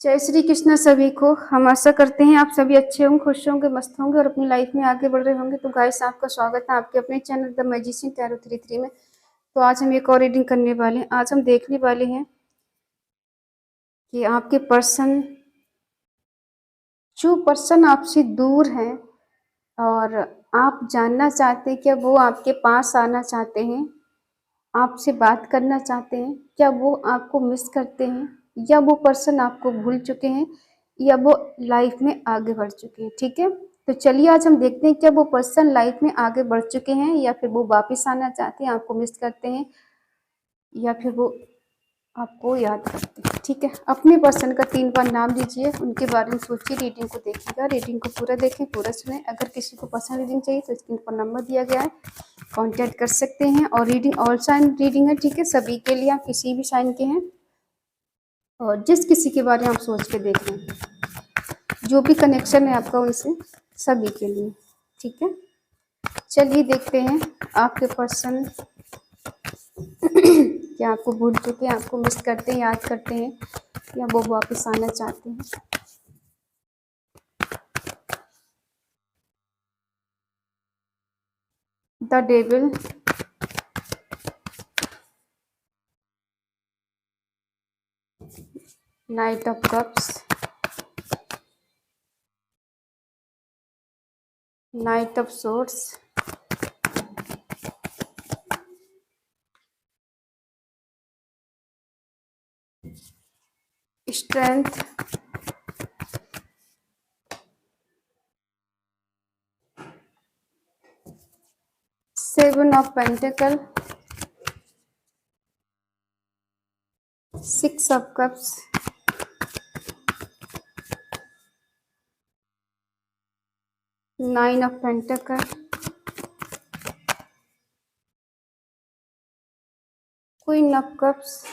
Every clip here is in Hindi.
जय श्री कृष्ण सभी को। हम आशा करते हैं आप सभी अच्छे होंगे, खुश होंगे, मस्त होंगे और अपनी लाइफ में आगे बढ़ रहे होंगे। तो गाइस, आपका स्वागत है आपके अपने चैनल द मैजिशियन टैरो 33 में। तो आज हम एक और रीडिंग करने वाले हैं। आज हम देखने वाले हैं कि आपके पर्सन, जो पर्सन आपसे दूर है और आप जानना चाहते हैं क्या वो आपके पास आना चाहते हैं, आपसे बात करना चाहते हैं, क्या वो आपको मिस करते हैं, या वो पर्सन आपको भूल चुके हैं, या वो लाइफ में आगे बढ़ चुके हैं। ठीक है, तो चलिए आज हम देखते हैं क्या वो पर्सन लाइफ में आगे बढ़ चुके हैं, या फिर वो वापस आना चाहते हैं, आपको मिस करते हैं, या फिर वो आपको याद करते हैं। ठीक है, अपने पर्सन का 3 बार नाम लीजिए, उनके बारे में सोचिए, रीडिंग को देखिएगा। रीडिंग को पूरा देखें, पूरा सुने। अगर किसी को पर्सनल रीडिंग चाहिए तो स्क्रीन पर नंबर दिया गया है, कांटेक्ट कर सकते हैं। और रीडिंग ऑल साइन रीडिंग है, ठीक है, सभी के लिए, आप किसी भी साइन के हैं और जिस किसी के बारे में आप सोच के देख रहे हैं, जो भी कनेक्शन है आपका उनसे, सभी के लिए। ठीक है, चलिए देखते हैं आपके पर्सन क्या आपको भूल चुके हैं, आपको मिस करते हैं, याद करते हैं, या वो वापस आना चाहते हैं। The devil, night of cups, night of swords, strength, seven of pentacle, 6 of cups, 9 of pentacle, queen of cups,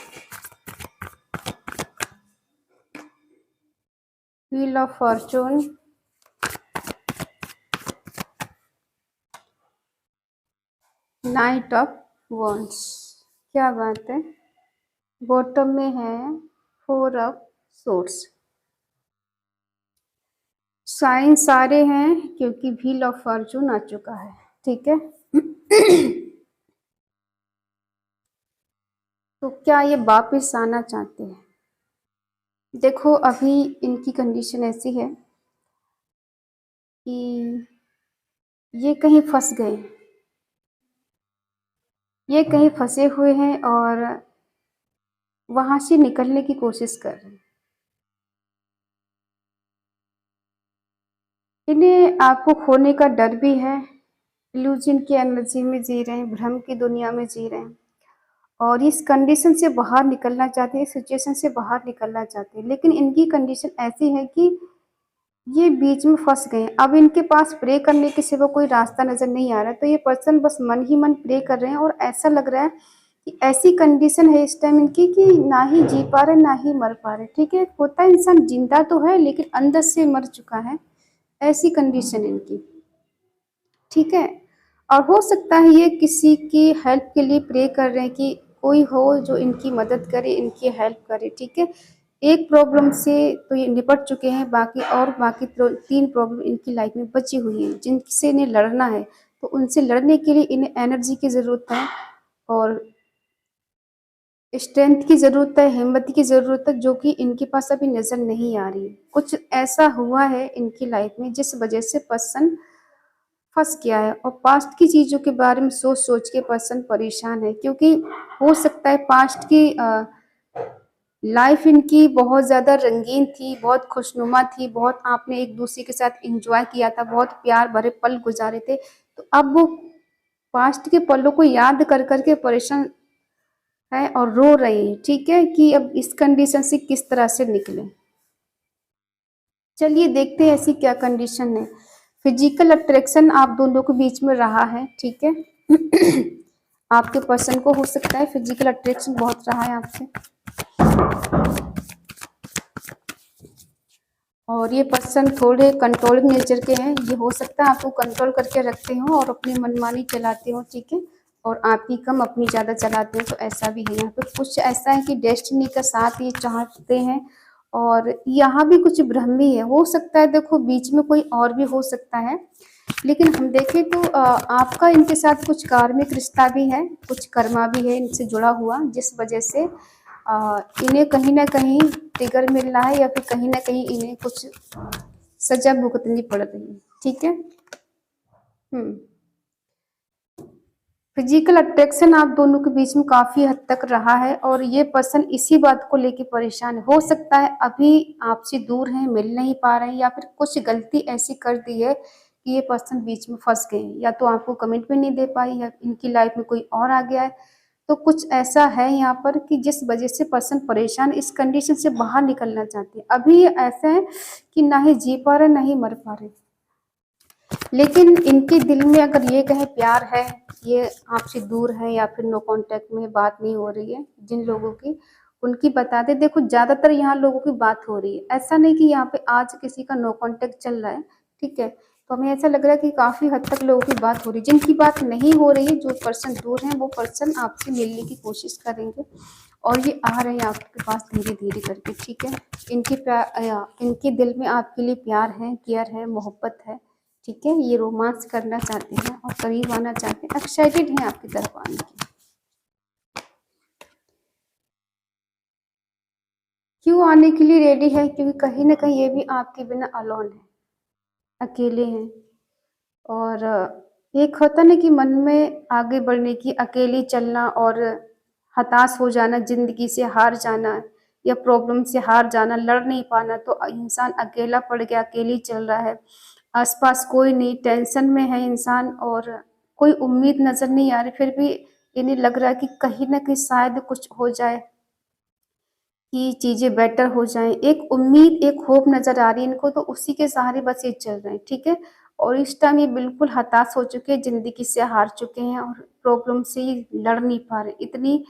wheel of Fortune, night of wands. क्या बात है, बॉटम में है 4 ऑफ सोर्ड्स। साइन सारे हैं क्योंकि व्हील ऑफ फॉर्चून आ चुका है। ठीक है, तो क्या ये वापस आना चाहते हैं? देखो, अभी इनकी कंडीशन ऐसी है कि ये कहीं फंस गए, ये कहीं फंसे हुए हैं और वहां से निकलने की कोशिश कर रहे हैं। इन्हें आपको खोने का डर भी है, इल्यूजन की एनर्जी में जी रहे हैं, भ्रम की दुनिया में जी रहे हैं और इस कंडीशन से बाहर निकलना चाहते हैं, इस सिचुएशन से बाहर निकलना चाहते हैं। लेकिन इनकी कंडीशन ऐसी है कि ये बीच में फंस गए हैं। अब इनके पास प्रे करने के सिवा कोई रास्ता नजर नहीं आ रहा है। तो ये पर्सन बस मन ही मन प्रे कर रहे हैं और ऐसा लग रहा है कि ऐसी कंडीशन है इस टाइम इनकी कि ना ही जी पा रहे ना ही मर पा रहे। ठीक है, होता है इंसान जिंदा तो है लेकिन अंदर से मर चुका है, ऐसी कंडीशन इनकी। ठीक है, और हो सकता है ये किसी की हेल्प के लिए प्रे कर रहे हैं कि कोई हो जो इनकी मदद करे, इनकी हेल्प करे। ठीक है, एक प्रॉब्लम से तो ये निपट चुके हैं, बाकी 3 प्रॉब्लम इनकी लाइफ में बची हुई हैं जिनसे इन्हें लड़ना है। तो उनसे लड़ने के लिए इन्हें एनर्जी की ज़रूरत है और स्ट्रेंथ की ज़रूरत है, हिम्मत की ज़रूरत है, जो कि इनके पास अभी नज़र नहीं आ रही है। कुछ ऐसा हुआ है इनकी लाइफ में जिस वजह से पर्सन फंस गया है और पास्ट की चीज़ों के बारे में सोच सोच के पर्सन परेशान है, क्योंकि हो सकता है पास्ट की लाइफ इनकी बहुत ज़्यादा रंगीन थी, बहुत खुशनुमा थी, बहुत आपने एक दूसरे के साथ एंजॉय किया था, बहुत प्यार भरे पल गुजारे थे। तो अब वो पास्ट के पलों को याद कर करके परेशान है और रो रहे हैं। ठीक है, कि अब इस कंडीशन से किस तरह से निकले। चलिए देखते हैं ऐसी क्या कंडीशन है। फिजिकल अट्रैक्शन आप दोनों के बीच में रहा है। ठीक है, आपके पर्सन को हो सकता है फिजिकल अट्रैक्शन बहुत रहा है आपसे, और ये पर्सन थोड़े कंट्रोलिंग नेचर के हैं। ये हो सकता है आपको कंट्रोल करके रखते हो और अपनी मनमानी चलाते हो। ठीक है, और आप ही कम अपनी ज़्यादा चलाते हो। तो ऐसा भी है यहाँ पे, कुछ ऐसा है कि डेस्टिनी का साथ ये चाहते हैं और यहाँ भी कुछ भ्रम भी है, हो सकता है देखो बीच में कोई और भी हो सकता है, लेकिन हम देखें तो आपका इनके साथ कुछ कार्मिक रिश्ता भी है, कुछ कर्मा भी है इनसे जुड़ा हुआ, जिस वजह से इन्हें कहीं ना कहीं ट्रिगर मिल रहा है, या फिर कहीं ना कहीं इन्हें कुछ सजा भुगतनी पड़ रही है। ठीक है। हम्म। फिजिकल अट्रैक्शन आप दोनों के बीच में काफी हद तक रहा है, और ये पर्सन इसी बात को लेके परेशान है। हो सकता है अभी आपसे दूर हैं, मिल नहीं पा रहे हैं, या फिर कुछ गलती ऐसी कर दी है कि ये पर्सन बीच में फंस गए हैं, या तो आपको कमिटमेंट नहीं दे पाई, या इनकी लाइफ में कोई और आ गया है। तो कुछ ऐसा है यहाँ पर कि जिस वजह से पर्सन परेशान, इस कंडीशन से बाहर निकलना चाहते हैं। अभी ऐसा है कि ना ही जी पा रहे ना ही मर पा रहे, लेकिन इनके दिल में अगर ये कहे प्यार है, ये आपसे दूर है या फिर नो कांटेक्ट में बात नहीं हो रही है, जिन लोगों की उनकी बता दे। देखो ज्यादातर यहाँ लोगों की बात हो रही है, ऐसा नहीं कि यहाँ पे आज किसी का नो कांटेक्ट चल रहा है। ठीक है। तो हमें ऐसा लग रहा है कि काफी हद तक लोगों की बात हो रही है। जिनकी बात नहीं हो रही है, जो पर्सन दूर है, वो पर्सन आपसे मिलने की कोशिश करेंगे, और ये आ रहे हैं आपके पास धीरे धीरे करके। ठीक है। इनके इनके दिल में आपके लिए प्यार है, केयर है, मोहब्बत है। ठीक है। ये रोमांस करना चाहते हैं और करीब आना चाहते हैं, एक्साइटेड हैं आपकी तरफ आने की। क्यों आने के लिए रेडी है? क्योंकि कहीं ना कहीं ये भी आपके बिना अलोन है, अकेले हैं। और एक होता ना कि मन में आगे बढ़ने की, अकेले चलना और हताश हो जाना, जिंदगी से हार जाना या प्रॉब्लम से हार जाना, लड़ नहीं पाना, तो इंसान अकेला पड़ गया, अकेले चल रहा है, आसपास कोई नहीं, टेंशन में है इंसान, और कोई उम्मीद नजर नहीं आ रही। फिर भी इन्हें लग रहा है कि कहीं ना कहीं शायद कुछ हो जाए, कि चीजें बेटर हो जाएं। एक उम्मीद, एक होप नजर आ रही है इनको, तो उसी के सहारे बस ये चल रहे हैं। ठीक है। और इस टाइम ये बिल्कुल हताश हो चुके हैं, जिंदगी से हार चुके हैं, और प्रॉब्लम से ये लड़ नहीं पा रहे। इतनी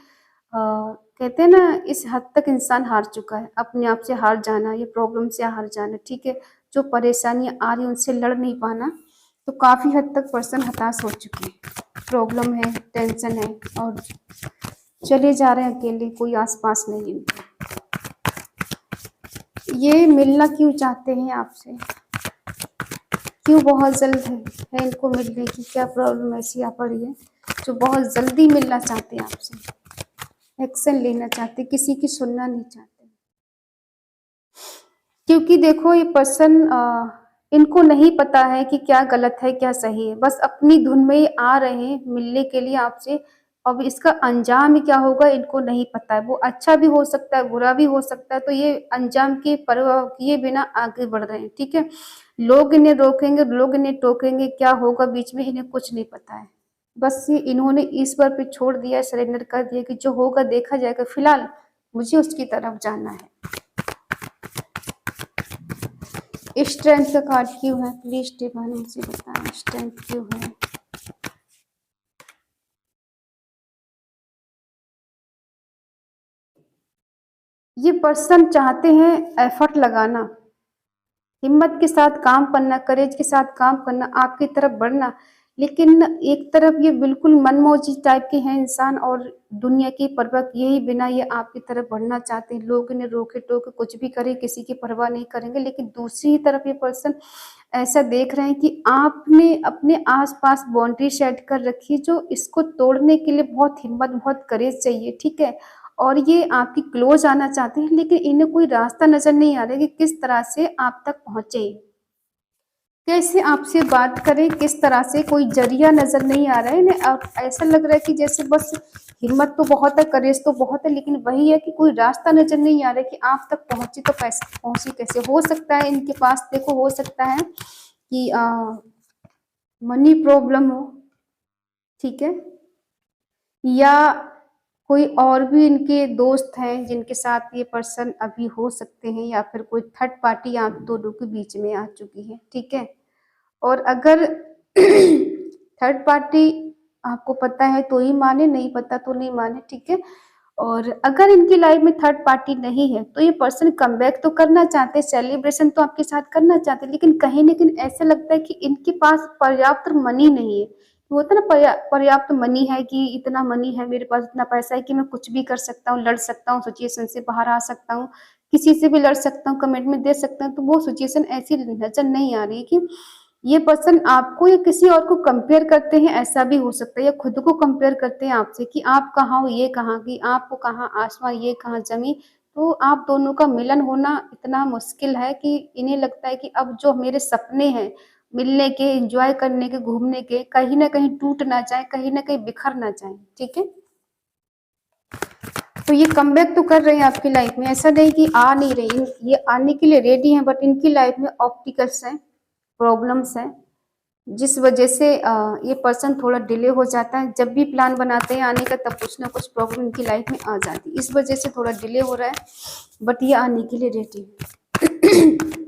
कहते हैं ना, इस हद तक इंसान हार चुका है, अपने आप से हार जाना, ये प्रॉब्लम से हार जाना। ठीक है। जो परेशानियां आ रही उनसे लड़ नहीं पाना, तो काफी हद तक पर्सन हताश हो चुके हैं, प्रॉब्लम है, टेंशन है, और चले जा रहे हैं अकेले, कोई आसपास नहीं है। ये मिलना क्यों चाहते हैं आपसे? क्यों बहुत जल्द है इनको मिलने की? क्या प्रॉब्लम ऐसी आ पड़ी है जो बहुत जल्दी मिलना चाहते हैं आपसे, एक्शन लेना चाहते, किसी की सुनना नहीं चाहते? क्योंकि देखो ये पर्सन, इनको नहीं पता है कि क्या गलत है क्या सही है, बस अपनी धुन में ही आ रहे हैं मिलने के लिए आपसे। अब इसका अंजाम क्या होगा इनको नहीं पता है, वो अच्छा भी हो सकता है, बुरा भी हो सकता है, तो ये अंजाम की परवाह किए बिना आगे बढ़ रहे हैं। ठीक है। लोग इन्हें रोकेंगे, लोग इन्हें टोकेंगे, क्या होगा बीच में इन्हें कुछ नहीं पता है। बस ये इन्होंने ईश्वर पे छोड़ दिया, सरेंडर कर दिया कि जो होगा देखा जाएगा, फिलहाल मुझे उसकी तरफ जाना है। स्ट्रेंथ का कार्ड क्यों है? प्लीज डिवाइन मुझे बताएं, स्ट्रेंथ क्यों है? ये पर्सन चाहते हैं एफर्ट लगाना, हिम्मत के साथ काम करना, करेज के साथ काम करना, आपकी तरफ बढ़ना, लेकिन एक तरफ ये बिल्कुल मनमौजी टाइप के हैं इंसान, और दुनिया की परवाह किए ही बिना ये आपकी तरफ बढ़ना चाहते हैं। लोग इन्हें रोके टोके कुछ भी करें, किसी की परवाह नहीं करेंगे, लेकिन दूसरी तरफ ये पर्सन ऐसा देख रहे हैं कि आपने अपने आसपास बाउंड्री सेट कर रखी है, जो इसको तोड़ने के लिए बहुत हिम्मत, बहुत करेज चाहिए। ठीक है। और ये आपकी क्लोज आना चाहते हैं, लेकिन इन्हें कोई रास्ता नजर नहीं आ रहा है कि किस तरह से आप तक पहुंचे, कैसे आपसे बात करें, किस तरह से, कोई जरिया नजर नहीं आ रहा है इन्हें। अब ऐसा लग रहा है कि जैसे बस हिम्मत तो बहुत है, करेज तो बहुत है, लेकिन वही है कि कोई रास्ता नजर नहीं आ रहा है कि आप तक पहुंचे तो कैसे पहुंची, कैसे हो सकता है इनके पास। देखो हो सकता है कि मनी प्रॉब्लम हो। ठीक है। या कोई और भी इनके दोस्त हैं जिनके साथ ये पर्सन अभी हो सकते हैं, या फिर कोई थर्ड पार्टी आप दोनों के बीच में आ चुकी है। ठीक है। और अगर थर्ड पार्टी आपको पता है तो ही माने, नहीं पता तो नहीं माने। ठीक है। और अगर इनकी लाइफ में थर्ड पार्टी नहीं है, तो ये पर्सन कमबैक तो करना चाहते हैं, सेलिब्रेशन तो आपके साथ करना चाहते हैं, लेकिन कहीं ना कहीं ऐसा लगता है कि इनके पास पर्याप्त मनी नहीं है। तो होता है ना, पर्याप्त मनी है, कि इतना मनी है मेरे पास, इतना पैसा है कि मैं कुछ भी कर सकता हूँ, लड़ सकता हूँ, सिचुएशन से बाहर आ सकता हूँ, किसी से भी लड़ सकता हूँ, कमेंट में दे सकता हूँ, तो वो सिचुएशन ऐसी नजर नहीं आ रही है कि ये पर्सन आपको या किसी और को कंपेयर करते हैं, ऐसा भी हो सकता है, या खुद को कंपेयर करते हैं आपसे कि आप कहाँ हो, ये कहाँ की, आपको कहाँ आसमान, ये कहाँ जमी। तो आप दोनों का मिलन होना इतना मुश्किल है कि इन्हें लगता है कि अब जो मेरे सपने हैं मिलने के, एंजॉय करने के, घूमने के, कहीं ना कहीं टूट ना जाए, कहीं ना कहीं बिखर ना जाए। ठीक है, तो ये कमबैक तो कर रहे हैं आपकी लाइफ में, ऐसा नहीं कि आ नहीं रही, ये आने के लिए रेडी हैं, बट इनकी लाइफ में ऑब्स्टिकल्स हैं, प्रॉब्लम्स हैं, जिस वजह से ये पर्सन थोड़ा डिले हो जाता है। जब भी प्लान बनाते हैं आने का, तब कुछ ना कुछ प्रॉब्लम इनकी लाइफ में आ जाती है, इस वजह से थोड़ा डिले हो रहा है, बट ये आने के लिए रेडी है।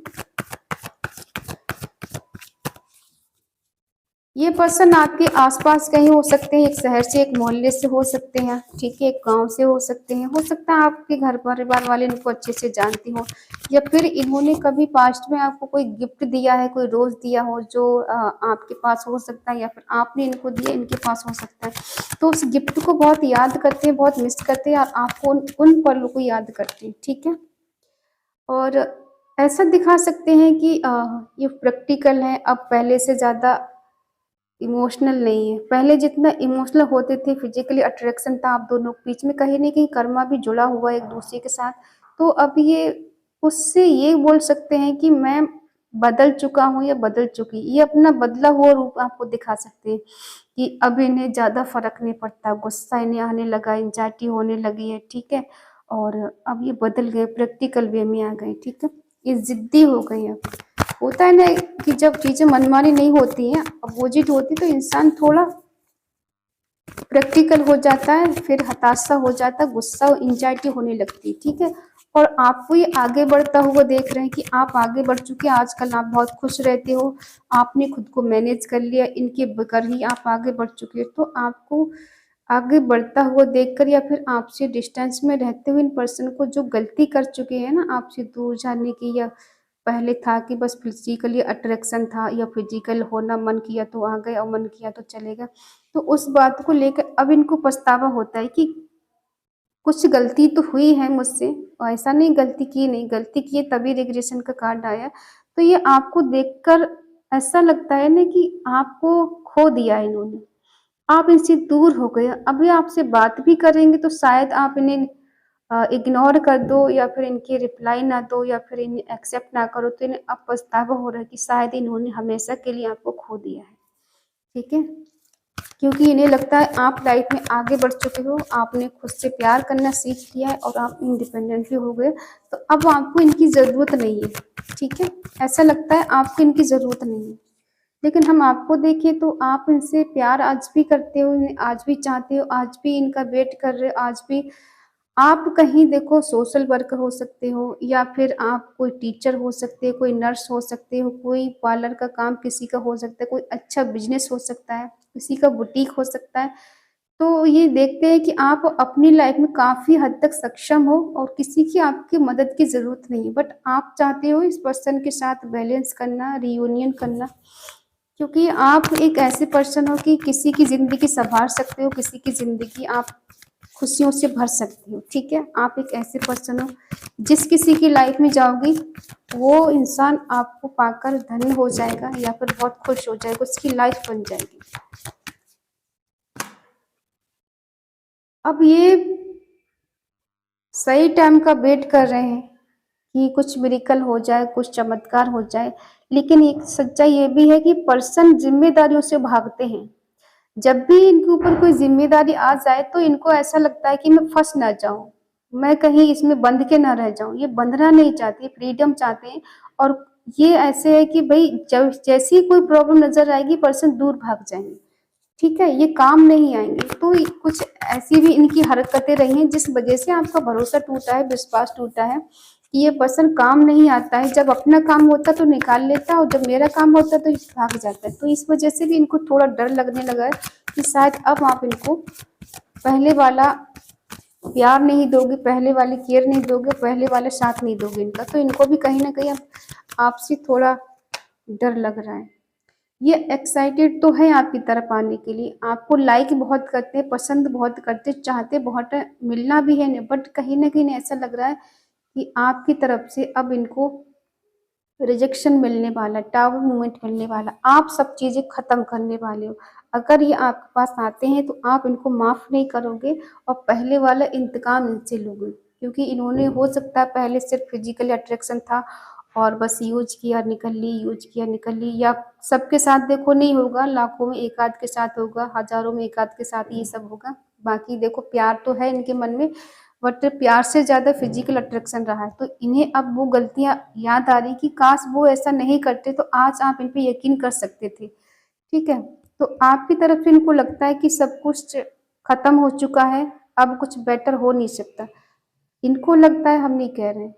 ये पर्सन आपके आसपास कहीं हो सकते हैं, एक शहर से, एक मोहल्ले से हो सकते हैं, ठीक है, एक गांव से हो सकते हैं, हो सकता है आपके घर परिवार वाले इनको अच्छे से जानती हो, या फिर इन्होंने कभी पास्ट में आपको कोई गिफ्ट दिया है, कोई रोज दिया हो जो आपके पास हो सकता है, या फिर आपने इनको दिया, इनके पास हो सकता है। तो उस गिफ्ट को बहुत याद करते हैं, बहुत मिस करते हैं, और आपको उन पलों को याद करते हैं। ठीक है, और ऐसा दिखा सकते हैं कि ये प्रैक्टिकल है, अब पहले से ज़्यादा इमोशनल नहीं है। पहले जितना इमोशनल होते थे, फिजिकली अट्रैक्शन था आप दोनों के बीच में, कहीं न कहीं कर्मा भी जुड़ा हुआ है एक-दूसरे के साथ। तो अब ये उससे ये बोल सकते हैं कि मैं बदल चुका हूँ या बदल चुकी। ये अपना बदला हुआ रूप आपको दिखा सकते हैं कि अब इन्हें ज़्यादा फ़र्क नहीं पड़ता, गुस्सा इन्हें आने लगा, एंग्ज़ायटी होने लगी है, ठीक है? और अब ये बदल गए, प्रैक्टिकल वे में आ गए, ठीक है? ये ज़िद्दी हो गए अब। होता है ना कि जब चीजें मनमानी नहीं होती हैं, अपोजिट होती, तो इंसान थोड़ा प्रैक्टिकल हो जाता है, फिर हताशा हो जाता है, गुस्सा और एंजाइटी होने लगती है। ठीक है, और आपको ये आगे बढ़ता हुआ देख रहे हैं कि आप आगे बढ़ चुके हैं, आजकल आप बहुत खुश रहते हो, आपने खुद को मैनेज कर लिया, इनके बगैर ही आप आगे बढ़ चुके हो। तो आपको आगे बढ़ता हुआ देखकर, या फिर आपसे डिस्टेंस में रहते हुए इन पर्सन को जो गलती कर चुके हैं ना आपसे दूर जाने की, या पहले था कि बस फिजिकली अट्रैक्शन था, या फिजिकल होना, मन किया तो आ गए और मन किया तो चले गए, तो उस बात को लेकर अब इनको पछतावा होता है कि कुछ गलती तो हुई है मुझसे, और ऐसा नहीं गलती की नहीं, गलती की है तभी रिग्रेशन का कार्ड आया। तो ये आपको देखकर ऐसा लगता है ना कि आपको खो दिया है इन्होंने, आप इनसे दूर हो गए। अभी आपसे बात भी करेंगे तो शायद आप इन्हें इग्नोर कर दो, या फिर इनकी रिप्लाई ना दो, या फिर इन्हें एक्सेप्ट ना करो, तो इन्हें अब पछतावा हो रहा है कि शायद इन्होंने हमेशा के लिए आपको खो दिया है। ठीक है, क्योंकि इन्हें लगता है आप लाइफ में आगे बढ़ चुके हो, आपने खुद से प्यार करना सीख लिया है, और आप इंडिपेंडेंट भी हो गए, तो अब आपको इनकी ज़रूरत नहीं है। ठीक है, ऐसा लगता है आपको इनकी ज़रूरत नहीं है। लेकिन हम आपको देखें तो आप इनसे प्यार आज भी करते हो, इन्हें आज भी चाहते हो, आज भी इनका वेट कर रहे हो, आज भी आप कहीं देखो सोशल वर्कर हो सकते हो, या फिर आप कोई टीचर हो सकते हो, कोई नर्स हो सकते हो, कोई पार्लर का काम किसी का हो सकता है, कोई अच्छा बिजनेस हो सकता है, किसी का बुटीक हो सकता है। तो ये देखते हैं कि आप अपनी लाइफ में काफ़ी हद तक सक्षम हो, और किसी की आपकी मदद की ज़रूरत नहीं है, बट आप चाहते हो इस पर्सन के साथ बैलेंस करना, रियूनियन करना, क्योंकि आप एक ऐसे पर्सन हो कि किसी की ज़िंदगी सँवार सकते हो, किसी की ज़िंदगी आप खुशियों से भर सकते हो। ठीक है, आप एक ऐसे पर्सन हो, जिस किसी की लाइफ में जाओगी, वो इंसान आपको पाकर धन्य हो जाएगा, या फिर बहुत खुश हो जाएगा, उसकी लाइफ बन जाएगी। अब ये सही टाइम का वेट कर रहे हैं कि कुछ मिरेकल हो जाए, कुछ चमत्कार हो जाए, लेकिन एक सच्चाई ये भी है कि पर्सन जिम्मेदारियों से भागते हैं। जब भी इनके ऊपर कोई ज़िम्मेदारी आ जाए, तो इनको ऐसा लगता है कि मैं फँस ना जाऊँ, मैं कहीं इसमें बंध के ना रह जाऊँ। ये बंधना नहीं चाहते, फ्रीडम चाहते हैं, और ये ऐसे है कि भई जब जैसे ही कोई प्रॉब्लम नज़र आएगी, पर्सन दूर भाग जाएँगे। ठीक है, ये काम नहीं आएँगे। तो कुछ ऐसी भी इनकी हरकतें रही हैं, जिस वजह से आपका भरोसा टूटा है, विश्वास टूटा है कि ये पर्सन काम नहीं आता है। जब अपना काम होता है तो निकाल लेता है, और जब मेरा काम होता है तो भाग जाता है। तो इस वजह से भी इनको थोड़ा डर लगने लगा है कि शायद अब आप इनको पहले वाला प्यार नहीं दोगे, पहले वाली केयर नहीं दोगे, पहले वाला साथ नहीं दोगे इनका। तो इनको भी कहीं न कहीं अब आपसे थोड़ा डर लग रहा है। ये एक्साइटेड तो है आपकी तरफ आने के लिए, आपको लाइक बहुत करते हैं, पसंद बहुत करते हैं, चाहते बहुत हैं, मिलना भी है, बट कहीं न कहीं ऐसा लग रहा है कि आपकी तरफ से अब इनको रिजेक्शन मिलने वाला, टावर मूवमेंट मिलने वाला, आप सब चीज़ें ख़त्म करने वाले हो। अगर ये आपके पास आते हैं तो आप इनको माफ़ नहीं करोगे और पहले वाला इंतकाम इनसे लोगे, क्योंकि इन्होंने हो सकता है पहले सिर्फ फिजिकली अट्रैक्शन था और बस यूज किया निकल ली, यूज किया निकल ली, या सबके साथ देखो नहीं होगा, लाखों में एक आध के साथ होगा, हज़ारों में एक आध के साथ ये सब होगा। बाकी देखो प्यार तो है इनके मन में, बट प्यार से ज़्यादा फिजिकल अट्रैक्शन रहा है। तो इन्हें अब वो गलतियाँ याद आ रही कि काश वो ऐसा नहीं करते तो आज आप इन पे यकीन कर सकते थे। ठीक है? तो आपकी तरफ से इनको लगता है कि सब कुछ खत्म हो चुका है, अब कुछ बेटर हो नहीं सकता। इनको लगता है, हम नहीं कह रहे हैं।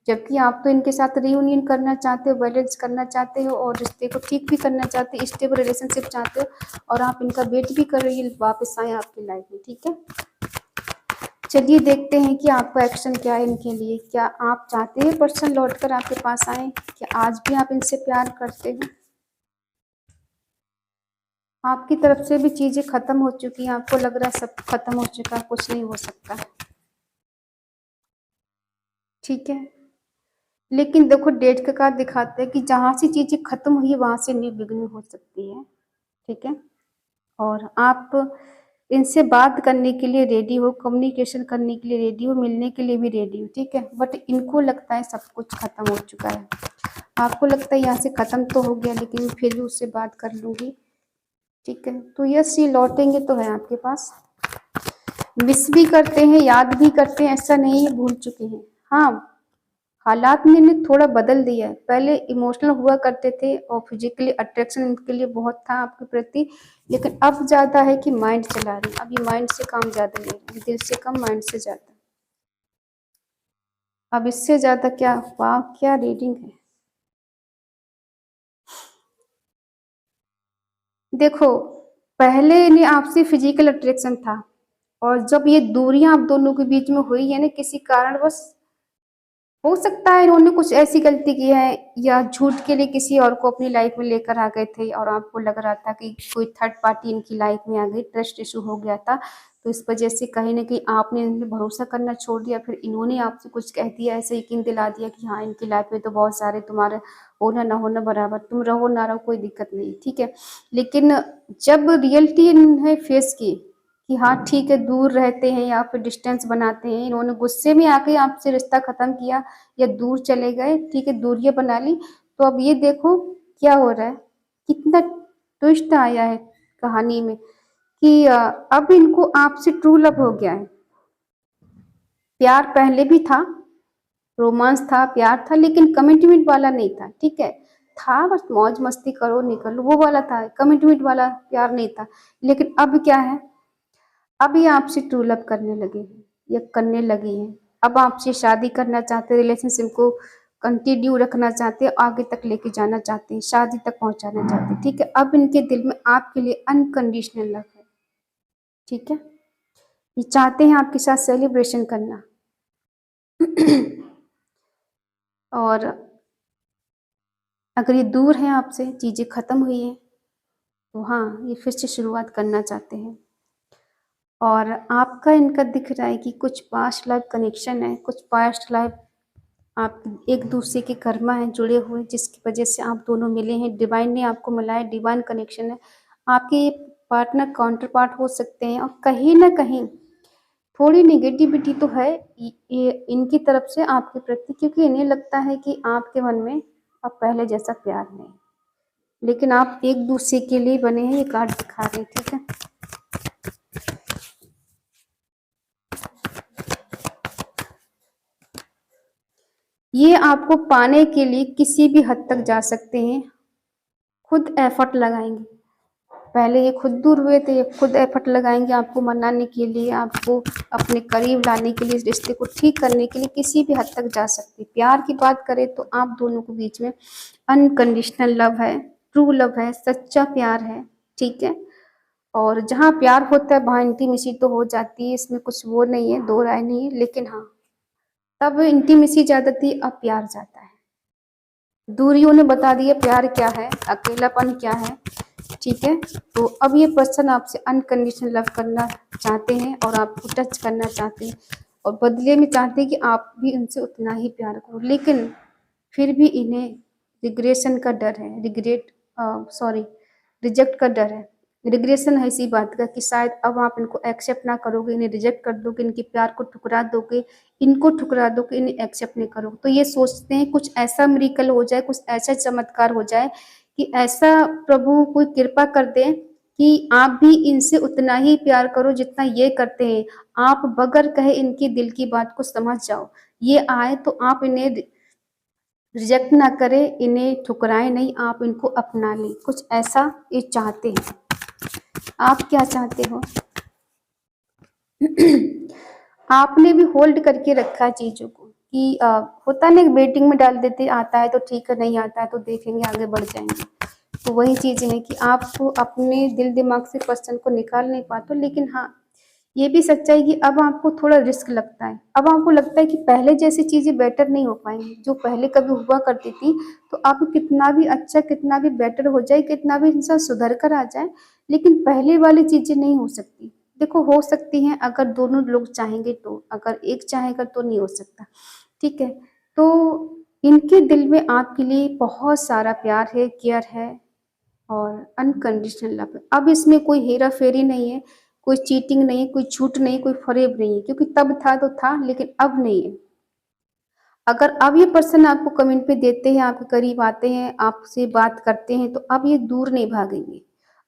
जबकि आप तो इनके साथ रियूनियन करना चाहते हो, बैलेंस करना चाहते हो और रिश्ते को ठीक भी करना चाहते हो, स्टेबल रिलेशनशिप चाहते हो और आप इनका वेट भी कर रही है वापस आए आपकी लाइफ में। ठीक है? चलिए देखते हैं कि आपका एक्शन क्या है इनके लिए। क्या आप चाहते हैं पर्सन लौटकर आपके पास आए? क्या आज भी आप इनसे प्यार करते हैं? आपकी तरफ से भी चीजें खत्म हो चुकी हैं, आपको लग रहा है सब खत्म हो चुका है, कुछ नहीं हो सकता। ठीक है, लेकिन देखो डेट का कार्ड दिखाते हैं कि जहां से चीजें खत्म हुई है वहां से न्यू बिगिनिंग हो सकती है। ठीक है, और आप इनसे बात करने के लिए रेडी हो, कम्युनिकेशन करने के लिए रेडी हो, मिलने के लिए भी रेडी हो। ठीक है, बट इनको लगता है सब कुछ खत्म हो चुका है। आपको लगता है यहाँ से खत्म तो हो गया, लेकिन फिर भी उससे बात कर लूंगी। ठीक है, तो यस, ये लौटेंगे तो है आपके पास, मिस भी करते हैं, याद भी करते हैं, ऐसा नहीं है भूल चुके हैं। हाँ, हालात ने इन्हें थोड़ा बदल दिया है। पहले इमोशनल हुआ करते थे और फिजिकली अट्रैक्शन इनके लिए बहुत था आपके प्रति, लेकिन अब ज़्यादा है कि माइंड चला रही है। अब ये माइंड से काम ज़्यादा ले रहे हैं, दिल से कम, माइंड से ज़्यादा। अब इससे ज़्यादा क्या? वाह, क्या रीडिंग है। देखो, पहले इन्हें आपसे फिजिकल अट्रैक्शन था और जब ये दूरियां आप दोनों के बीच में हुई है ना, किसी कारणवश, हो सकता है इन्होंने कुछ ऐसी गलती की है या झूठ के लिए किसी और को अपनी लाइफ में लेकर आ गए थे और आपको लग रहा था कि कोई थर्ड पार्टी इनकी लाइफ में आ गई, ट्रस्ट इशू हो गया था, तो इस वजह से कहीं ना कहीं आपने इन पे भरोसा करना छोड़ दिया, फिर इन्होंने आपसे कुछ कह दिया, ऐसे यकीन दिला दिया कि हाँ इनकी लाइफ में तो बहुत सारे, तुम्हारे होना ना होना बराबर, तुम रहो ना रहो कोई दिक्कत नहीं। ठीक है, लेकिन जब रियलिटी इन्हें फेस की कि हाँ ठीक है, दूर रहते हैं या फिर डिस्टेंस बनाते हैं, इन्होंने गुस्से में आके आपसे रिश्ता खत्म किया या दूर चले गए, ठीक है, दूरियां बना ली, तो अब ये देखो क्या हो रहा है, कितना ट्विस्ट आया है कहानी में कि अब इनको आपसे ट्रू लव हो गया है। प्यार पहले भी था, रोमांस था, प्यार था, लेकिन कमिटमेंट वाला नहीं था। ठीक है, था बस मौज मस्ती करो निकलो वो वाला था, कमिटमेंट वाला प्यार नहीं था। लेकिन अब क्या है, अब ये आपसे ट्रू लव करने लगे हैं या करने लगी हैं। अब आपसे शादी करना चाहते हैं, रिलेशनशिप को कंटिन्यू रखना चाहते हैं, आगे तक लेके जाना चाहते हैं, शादी तक पहुंचाना चाहते हैं। ठीक है, अब इनके दिल में आपके लिए अनकंडीशनल लव है। ठीक है, ये चाहते हैं आपके साथ सेलिब्रेशन करना और अगर ये दूर हैं आपसे, चीज़ें खत्म हुई हैं, तो हाँ ये फिर से शुरुआत करना चाहते हैं। और आपका इनका दिख रहा है कि कुछ पास्ट लाइफ कनेक्शन है, कुछ पास्ट लाइफ आप एक दूसरे के कर्मा हैं जुड़े हुए, जिसकी वजह से आप दोनों मिले हैं, डिवाइन ने आपको मिलाया, डिवाइन कनेक्शन है। आपके पार्टनर काउंटर पार्ट हो सकते हैं और कहीं ना कहीं थोड़ी नेगेटिविटी तो है ये इनकी तरफ से आपके प्रति, क्योंकि इन्हें लगता है कि आपके मन में अब पहले जैसा प्यार नहीं, लेकिन आप एक दूसरे के लिए बने हैं, ये कार्ड दिखा रहे हैं। ठीक है, ये आपको पाने के लिए किसी भी हद तक जा सकते हैं, खुद एफर्ट लगाएंगे। पहले ये खुद दूर हुए थे, ये खुद एफर्ट लगाएंगे आपको मनाने के लिए, आपको अपने करीब लाने के लिए, इस रिश्ते को ठीक करने के लिए किसी भी हद तक जा सकते। प्यार की बात करें तो आप दोनों के बीच में अनकंडीशनल लव है, ट्रू लव है, सच्चा प्यार है। ठीक है, और जहाँ प्यार होता है वहाँ इंटीमेसी तो हो जाती है, इसमें कुछ वो नहीं है, दो राय नहीं है, लेकिन हाँ तब इंटीमेसी ज्यादा थी, अब प्यार ज्यादा है। दूरियों ने बता दिया प्यार क्या है, अकेलापन क्या है। ठीक है, तो अब ये पर्सन आपसे अनकंडीशनल लव करना चाहते हैं और आपको टच करना चाहते हैं। और बदले में चाहते हैं कि आप भी उनसे उतना ही प्यार करो, लेकिन फिर भी इन्हें रिग्रेशन का डर है, रिजेक्ट का डर है। रिग्रेशन है इसी बात का कि शायद अब आप इनको एक्सेप्ट ना करोगे, इन्हें रिजेक्ट कर दोगे, इनके प्यार को ठुकरा दोगे, इनको ठुकरा दोगे, इन्हें एक्सेप्ट नहीं करोगे। तो ये सोचते हैं कुछ ऐसा मिरेकल हो जाए, कुछ ऐसा चमत्कार हो जाए कि ऐसा प्रभु कोई कृपा कर दे कि आप भी इनसे उतना ही प्यार करो जितना ये करते हैं। आप बगैर कहे इनकी दिल की बात को समझ जाओ। ये आए तो आप इन्हें रिजेक्ट ना करें, इन्हें ठुकराएं नहीं, आप इनको अपना लें। कुछ ऐसा ये चाहते हैं। आप क्या चाहते हो? आपने भी होल्ड करके रखा है चीजों को कि होता नहीं, वेटिंग में डाल देते, आता है तो ठीक है, नहीं आता है तो देखेंगे, आगे बढ़ जाएंगे। तो वही चीज है कि आपको अपने दिल दिमाग से पर्सन को निकाल नहीं पाते, लेकिन हाँ ये भी सच्चाई कि अब आपको थोड़ा रिस्क लगता है। अब आपको लगता है कि पहले जैसी चीजें बेटर नहीं हो पाएंगी जो पहले कभी हुआ करती थी। तो आप कितना भी अच्छा, कितना भी बेटर हो जाए, कितना भी इंसान सुधर कर आ जाए, लेकिन पहले वाली चीजें नहीं हो सकती। देखो हो सकती हैं अगर दोनों लोग चाहेंगे तो, अगर एक चाहेगा तो नहीं हो सकता। ठीक है, तो इनके दिल में आपके लिए बहुत सारा प्यार है, केयर है और अनकंडीशनल लव है। अब इसमें कोई हेरा फेरी नहीं है, कोई चीटिंग नहीं है, कोई झूठ नहीं, कोई फरेब नहीं है, क्योंकि तब था तो था, लेकिन अब नहीं है। अगर अब ये पर्सन आपको कमेंट पे देते हैं, आपके करीब आते हैं, आपसे बात करते हैं, तो अब ये दूर नहीं भागेंगे।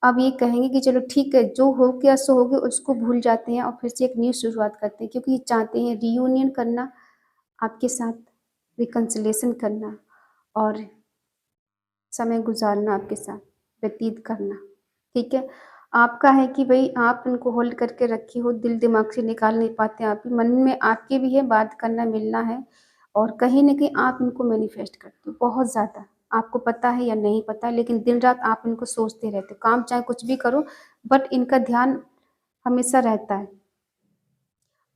अब ये कहेंगे कि चलो ठीक है, जो हो गया सो हो गया, उसको भूल जाते हैं और फिर से एक न्यू शुरुआत करते हैं, क्योंकि ये चाहते हैं रियूनियन करना आपके साथ, रिकन्सिलेशन करना और समय गुजारना आपके साथ, व्यतीत करना। ठीक है, आपका है कि भाई आप इनको होल्ड करके रखी हो, दिल दिमाग से निकाल नहीं पाते, आप भी मन में आपके भी है, बात करना, मिलना है और कहीं न कहीं आप इनको मैनिफेस्ट करते हो बहुत ज़्यादा। आपको पता है या नहीं पता, लेकिन दिन-रात आप इनको सोचते रहते हो। काम चाहे कुछ भी करो, बट इनका ध्यान हमेशा रहता है।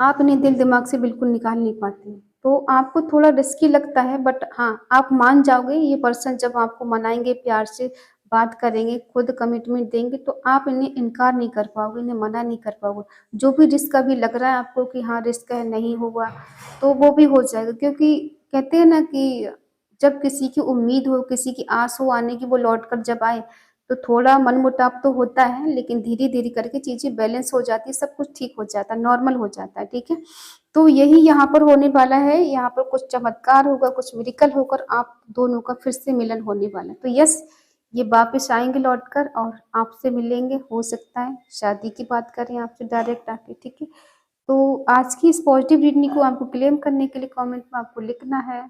आप इन्हें दिल दिमाग से बिल्कुल निकाल नहीं पाते। तो आपको थोड़ा रिस्की लगता है, बट हाँ, आप मान जाओगे ये पर्सन जब आपको मनाएँगे, प्यार से बात करेंगे, खुद कमिटमेंट देंगे, तो आप इन्हें इनकार नहीं कर पाओगे, इन्हें मना नहीं कर पाओगे। जो भी रिस्क अभी लग रहा है आपको कि हाँ रिस्क है, नहीं होगा, तो वो भी हो जाएगा, क्योंकि कहते हैं ना कि जब किसी की उम्मीद हो, किसी की आस हो आने की, वो लौट कर जब आए, तो थोड़ा मनमुटाव तो होता है, लेकिन धीरे-धीरे करके चीज़ें बैलेंस हो जाती है, सब कुछ ठीक हो जाता है, नॉर्मल हो जाता है, ठीक है? तो यही यहाँ पर होने वाला है, यहाँ पर कुछ चमत्कार होगा, कुछ मिरेकल होकर आप दोनों का फिर से मिलन होने वाला है। तो यस, ये वापस आएँगे लौटकर और आपसे मिलेंगे, हो सकता है शादी की बात करें आपसे डायरेक्ट आके, ठीक है? तो आज की इस पॉजिटिव रीडिंग को आपको क्लेम करने के लिए कमेंट में आपको लिखना है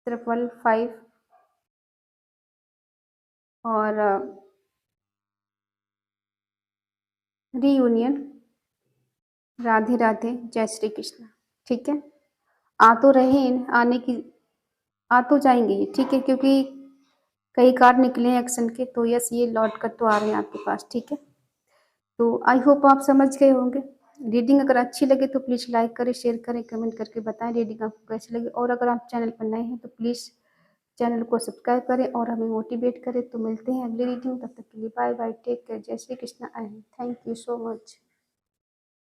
555 और रीयूनियन, राधे राधे, जय श्री कृष्ण। ठीक है, आ तो रहे हैं, आने की आ तो जाएंगे ये, ठीक है, क्योंकि कई कार्ड निकले हैं एक्शन के, तो यस ये लौट कर तो आ रहे हैं आपके पास। ठीक है, तो आई होप आप समझ गए होंगे। रीडिंग अगर अच्छी लगे तो प्लीज़ लाइक करें, शेयर करें, कमेंट करके बताएं रीडिंग आपको कैसी लगी, और अगर आप चैनल पर नए हैं तो प्लीज़ चैनल को सब्सक्राइब करें और हमें मोटिवेट करें। तो मिलते हैं अगली रीडिंग, तब तक के लिए बाय बाय, टेक केयर, जय Shri Krishna and thank you so much.